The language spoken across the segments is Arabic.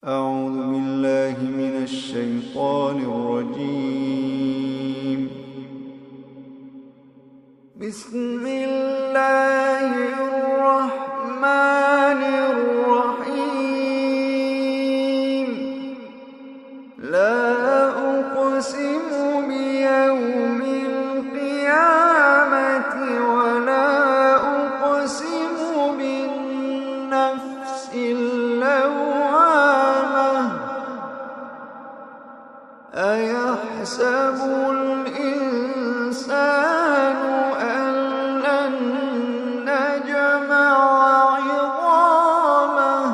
أعوذ بالله من الشيطان الرجيم. بسم الله الرحمن الرحيم. لا أقسم بيوم القيامة ولا أقسم بالنفس اللوامة. أيحسب الإنسان أن لن نجمع عظامه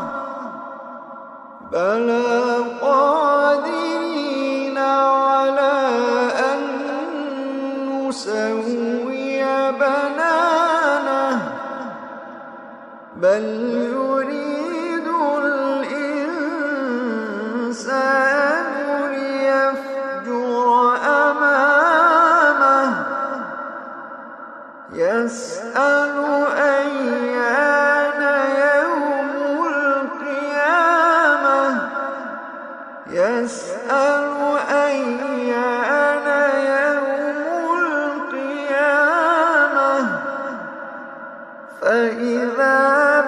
بلى قادرين على أن نسوي بنانه بل يريد الإنسان ليفجر أمامه يسأل أيان يوم القيامة يسأل أيان يوم القيامة فإذا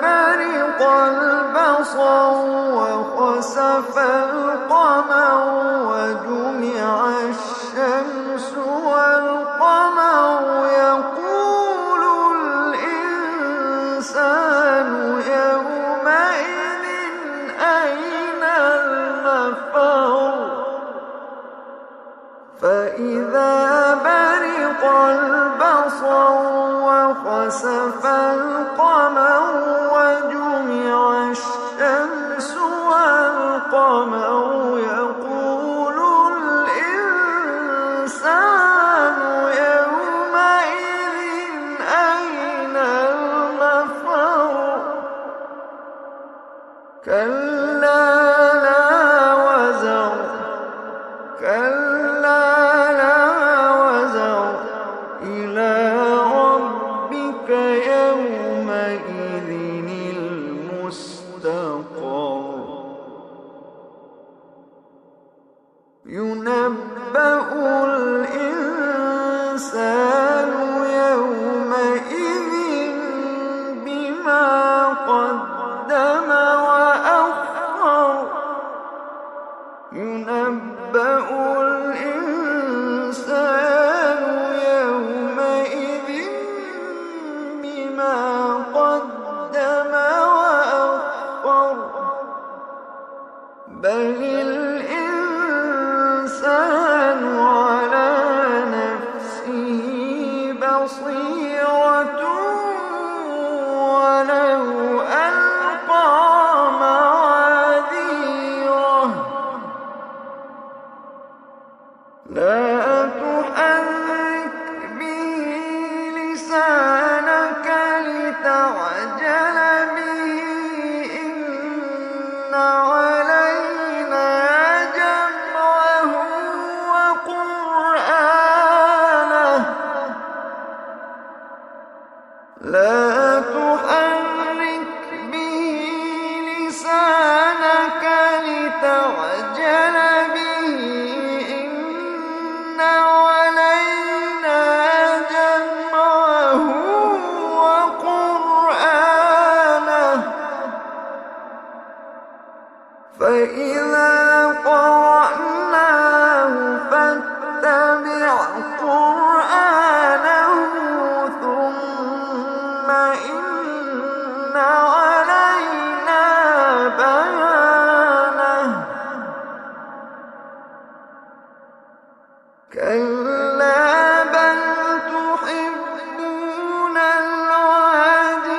برق البصر وخسف القمر وجمع الشمس والقمر يقول الإنسان يومئذ أين المفر فإذا برق البصر وخسف القمر وجمع الشمس والقمر يقول الإنسان يومئذ أين المفر كلا لا وزر كلا لا وزر إلى ربك يومئذ المستقر ينبأ الإنسان يومئذ بما قدم وأخر ينبأ الإنسان يومئذ بما قدم وأخر بل الإنسان على نفسه بصيرة ولو ألقى معاذيره لا تحرك به لسانك لتعجل به إن علينا جمعه وقرآنه لا تحرك به لسانك لتعجل به إن علينا جمعه وقرآنه فإذا قرأناه فاتبع قرآنه ثم إن علينا بيانه كلا بل تحبون العاجلة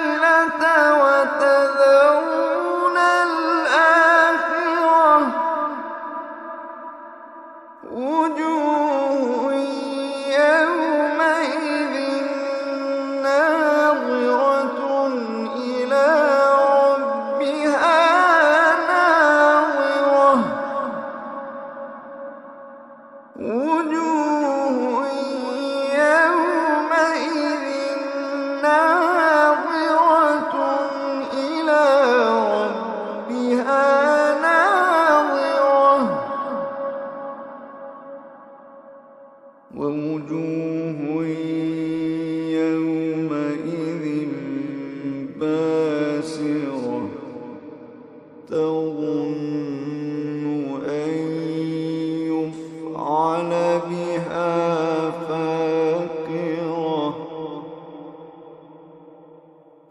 وتذرون الآخرة تظن أن يفعل بها فاقرة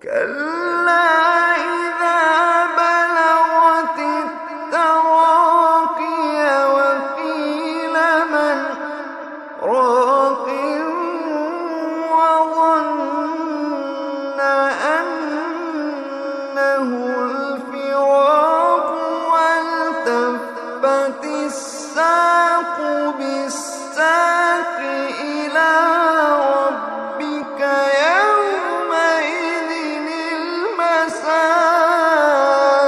كلا إذا بلغت التراقي وقيل من راق وظن أنه الفراق والتفت الساق بالساق إلى ربك يومئذ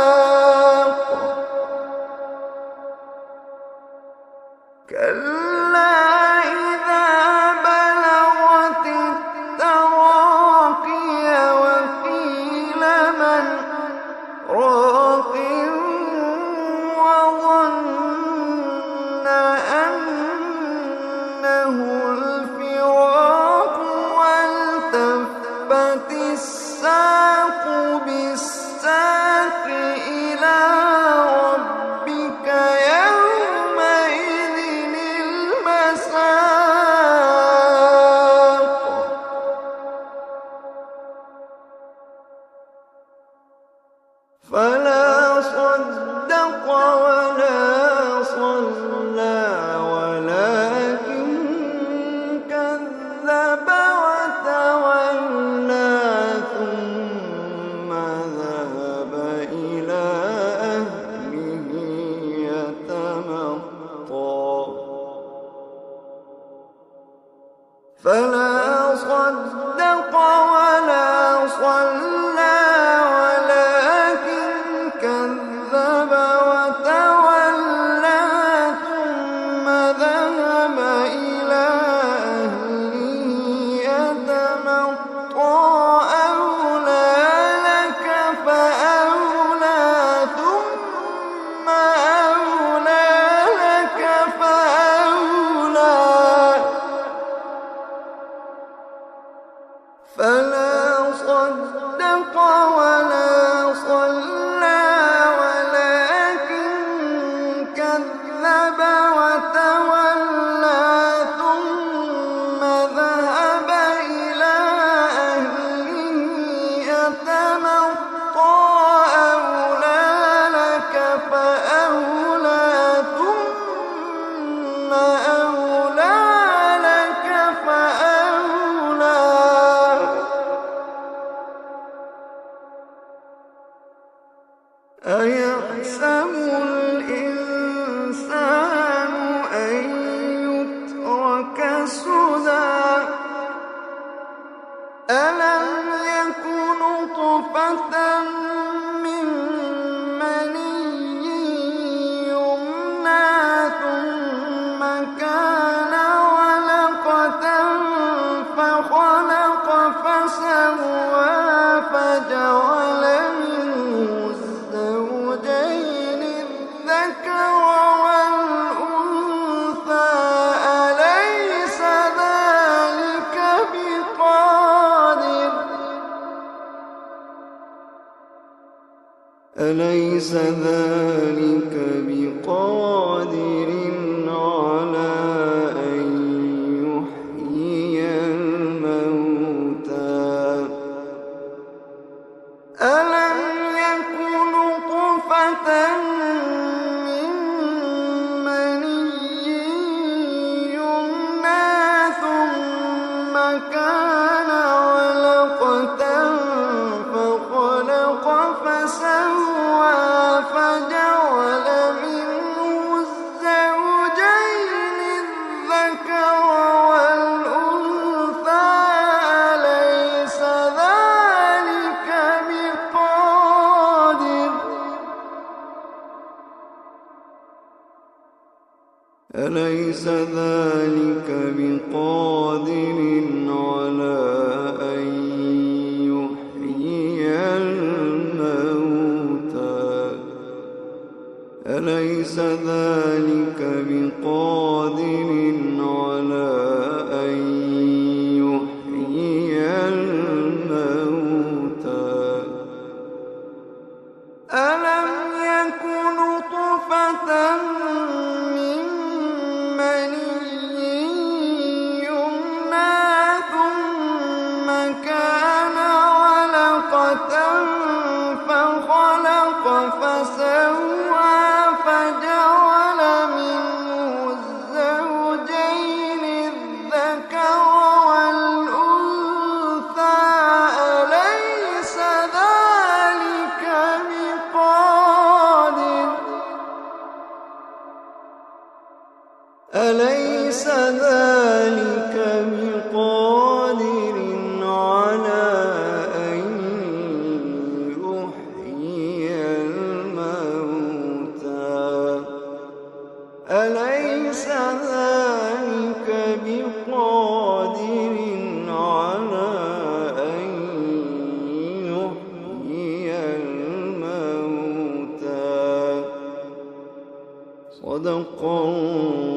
المساق كلا إذا بلغت التراقي وقيل من راق وظن أنه الفراق والتفت الساق بالساق إلى ربك يومئذ المساق فلا صدق ولا صلى ولكن كذب وتولى ثم ذهب إلى أهله يتمطى فلا صدق ولا صلى ولكن كذب وتولى ثم ذهب إلى أهله يتمطى أولى لك فأولى ثم أولى لك فأولى فلا صدق ولا صلى ولكن كذب وتولى ثم ذهب إلى أهله يتمطى أولى لك فأولى ثم أولى لك فأولى أيحسب الإنسان أن يترك سدى ألم يك نطفة من مني يمنى ثم كان علقة فخلق فسوى فجعل منه الزوجين الذكر والأنثى أليس ذلك بقادر على أن يحيي الموتى ألم يك نطفة من مني يمنى ثم كان علقة فخلق فسوى فجعل منه الزوجين الذكر والأنثى أليس ذلك بقادر على أن يحيي الموتى أليس ذلك بقادر على أن يحيي الموتى ألم يكن أليس ذلك بقادر على أن يحيي الموتى أليس ذلك بقادر على أن يحيي الموتى صدق الله